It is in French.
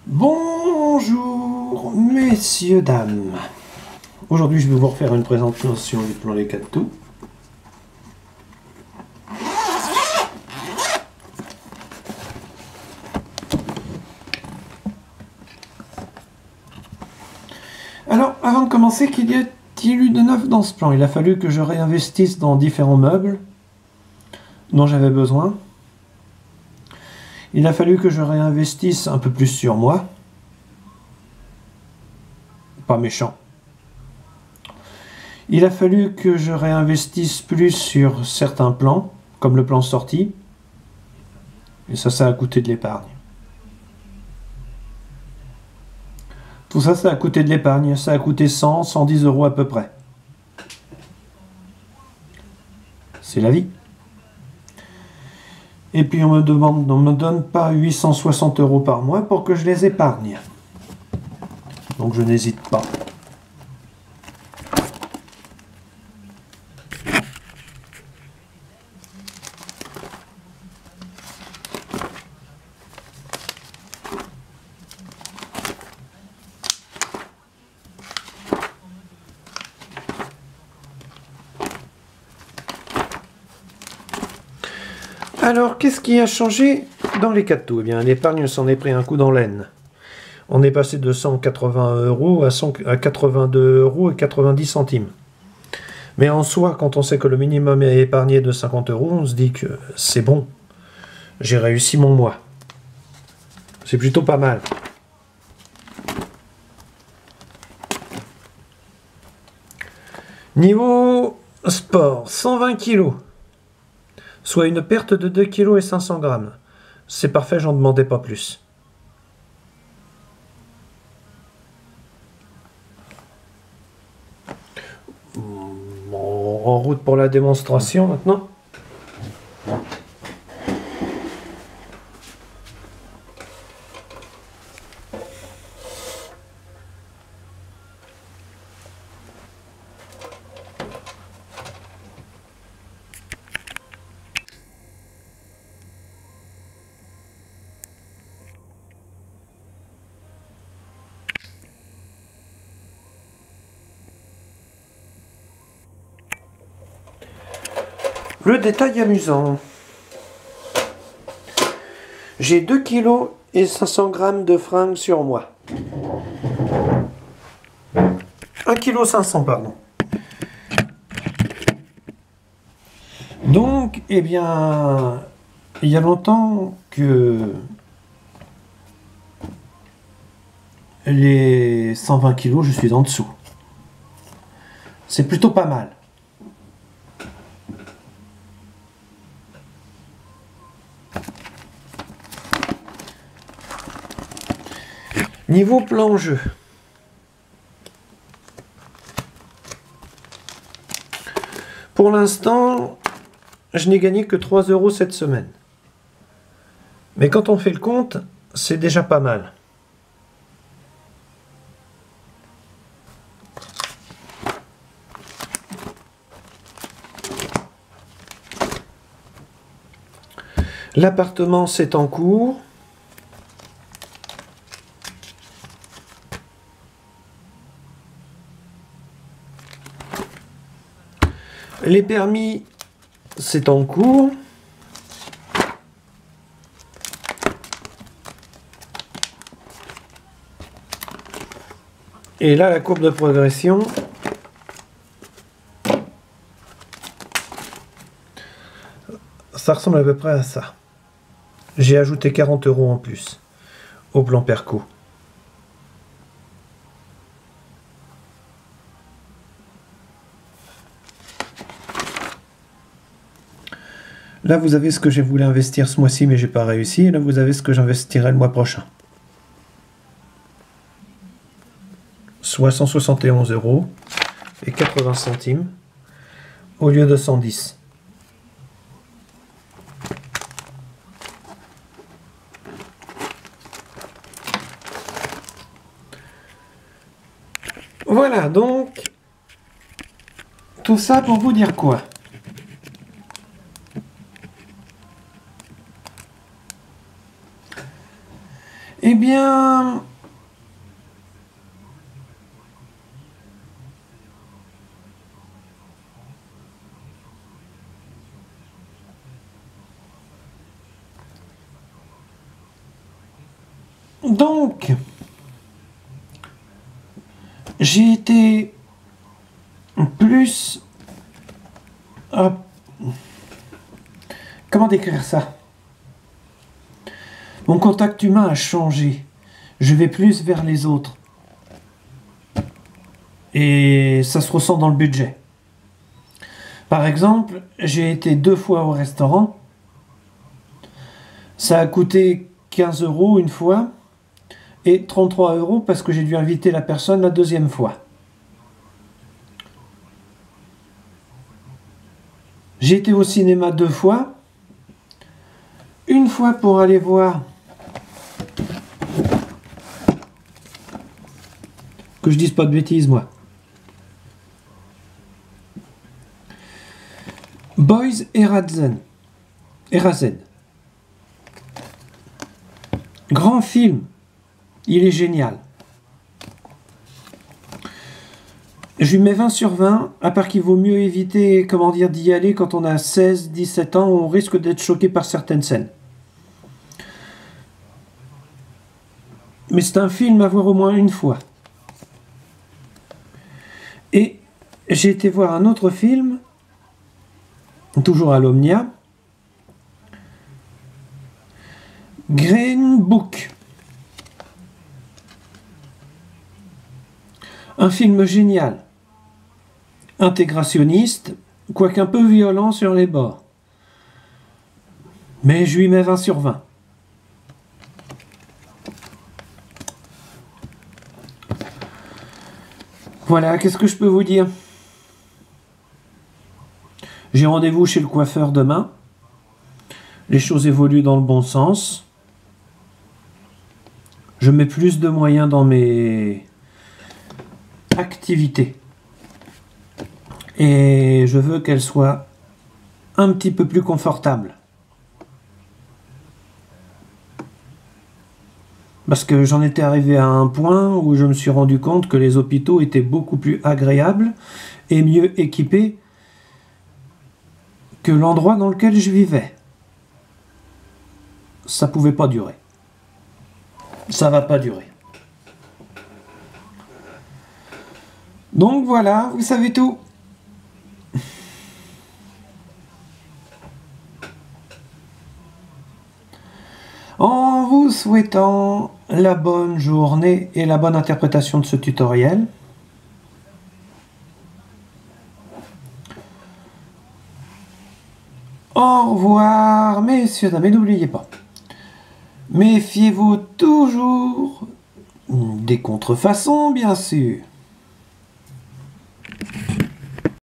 Bonjour messieurs, dames. Aujourd'hui je vais vous refaire une présentation du plan Les 4 Tours. Alors avant de commencer, qu'il y a-t-il eu de neuf dans ce plan? Il a fallu que je réinvestisse dans différents meubles dont j'avais besoin. Il a fallu que je réinvestisse un peu plus sur moi. Pas méchant. Il a fallu que je réinvestisse plus sur certains plans, comme le plan sortie. Et ça a coûté de l'épargne. Tout ça, ça a coûté de l'épargne. Ça a coûté 100, 110 euros à peu près. C'est la vie. Et puis on me donne pas 860 euros par mois pour que je les épargne. Donc je n'hésite pas. Alors, qu'est-ce qui a changé dans les 4 Tours? Eh bien, l'épargne s'en est pris un coup dans l'aine. On est passé de 180 euros à 82 euros et 90 centimes. Mais en soi, quand on sait que le minimum est épargné de 50 euros, on se dit que c'est bon. J'ai réussi mon mois. C'est plutôt pas mal. Niveau sport, 120 kg. Soit une perte de 2 kg et 500 grammes. C'est parfait, j'en demandais pas plus. En route pour la démonstration maintenant. Le détail amusant. J'ai 2 kg et 500 grammes de fringues sur moi. 1 kg 500, pardon. Donc, eh bien, il y a longtemps que les 120 kg, je suis en dessous. C'est plutôt pas mal. Niveau plan jeu. Pour l'instant, je n'ai gagné que 3 euros cette semaine. Mais quand on fait le compte, c'est déjà pas mal. L'appartement, c'est en cours. Les permis, c'est en cours. Et là, la courbe de progression, ça ressemble à peu près à ça. J'ai ajouté 40 euros en plus au plan Perco. Là, vous avez ce que j'ai voulu investir ce mois-ci, mais j'ai pas réussi. Et là, vous avez ce que j'investirai le mois prochain. Soit 171 euros et 80 centimes au lieu de 110. Voilà, donc, tout ça pour vous dire quoi? Eh bien... Donc, j'ai été plus... comment décrire ça? Mon contact humain a changé. Je vais plus vers les autres. Et ça se ressent dans le budget. Par exemple, j'ai été 2 fois au restaurant. Ça a coûté 15 € une fois. Et 33 € parce que j'ai dû inviter la personne la 2e fois. J'ai été au cinéma 2 fois. Une fois pour aller voir... Que je dise pas de bêtises, moi. Boys Erased. Grand film. Il est génial. Je lui mets 20 sur 20, à part qu'il vaut mieux éviter, comment dire, d'y aller quand on a 16, 17 ans, où on risque d'être choqué par certaines scènes. Mais c'est un film à voir au moins une fois. Et j'ai été voir un autre film, toujours à l'Omnia, Green Book. Un film génial, intégrationniste, quoique un peu violent sur les bords. Mais je lui mets 20 sur 20. Voilà, qu'est-ce que je peux vous dire? J'ai rendez-vous chez le coiffeur demain. Les choses évoluent dans le bon sens. Je mets plus de moyens dans mes activités. Et je veux qu'elles soient un petit peu plus confortables. Parce que j'en étais arrivé à un point où je me suis rendu compte que les hôpitaux étaient beaucoup plus agréables et mieux équipés que l'endroit dans lequel je vivais. Ça pouvait pas durer. Ça va pas durer. Donc voilà, vous savez tout. En vous souhaitant la bonne journée et la bonne interprétation de ce tutoriel. Au revoir, messieurs, dames, et n'oubliez pas, méfiez-vous toujours des contrefaçons, bien sûr.